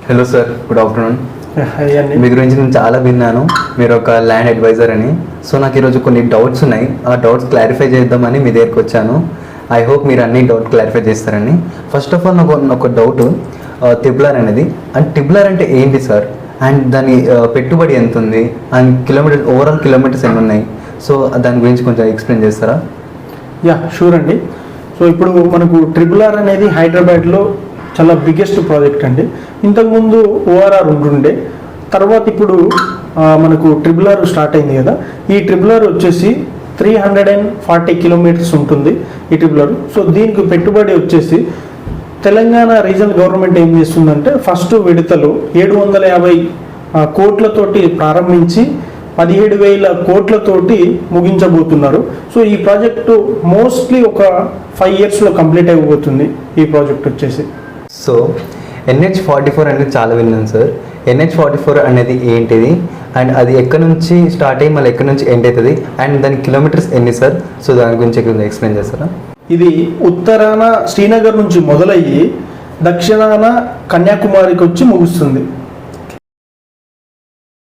Hello sir, good afternoon. అండి. మీ గురించి నేను చాలా విన్నాను. మీరు ఒక ల్యాండ్ అడ్వైజర్ అని. సో నాకు ఈరోజు కొన్ని డౌట్స్ ఉన్నాయి. ఆ డౌట్స్ క్లారిఫై చేద్దామని మీ దగ్గరికి వచ్చాను. ఐ హోప్ మీరు అన్ని డౌట్ క్లారిఫై చేస్తారని. ఫస్ట్ ఆఫ్ ఆల్ నాకు ఒక డౌట్, టిబ్లర్ అనేది అండ్ టిబ్లర్ అంటే ఏంటి సార్? అండ్ దాని పెట్టుబడి ఎంత ఉంది? అండ్ ఓవరాల్ కిలోమీటర్స్ ఎన్ని ఉన్నాయి? సో దాని గురించి కొంచెం ఎక్స్ప్లెయిన్ చేస్తారా? యా, షూర్ అండి. సో ఇప్పుడు మనకు ట్రిపుల్-ఆర్ అనేది హైదరాబాద్లో చాలా బిగ్గెస్ట్ ప్రాజెక్ట్ అండి. ఇంతకుముందు ఓఆర్ఆర్ ఉంటుండే, తర్వాత ఇప్పుడు మనకు ట్రిపుల్-ఆర్ స్టార్ట్ అయింది కదా. ఈ ట్రిపుల్-ఆర్ వచ్చేసి 340 కిలోమీటర్స్ ఉంటుంది ఈ ట్రిపుల్-ఆర్. సో దీనికి పెట్టుబడి వచ్చేసి తెలంగాణ రీజనల్ గవర్నమెంట్ ఏం చేస్తుందంటే ఫస్ట్ విడతలో 750 కోట్లతోటి ప్రారంభించి 17,000 కోట్లతోటి ముగించబోతున్నారు. సో ఈ ప్రాజెక్టు మోస్ట్లీ ఒక 5 ఇయర్స్లో కంప్లీట్ అయిపోతుంది ఈ ప్రాజెక్ట్ వచ్చేసి. సో NH44 అనేది చాలా విన్నాను సార్. NH44 అనేది ఏంటిది? అండ్ అది ఎక్కడి నుంచి స్టార్ట్ అయ్యి మళ్ళీ ఎక్కడి నుంచి ఎండ్ అవుతుంది? అండ్ దాని కిలోమీటర్స్ ఎన్ని సార్? సో దాని గురించి ఎక్స్ప్లెయిన్ చేస్తారా? ఇది ఉత్తరాన శ్రీనగర్ నుంచి మొదలయ్యి దక్షిణాన కన్యాకుమారికి వచ్చి ముగుస్తుంది.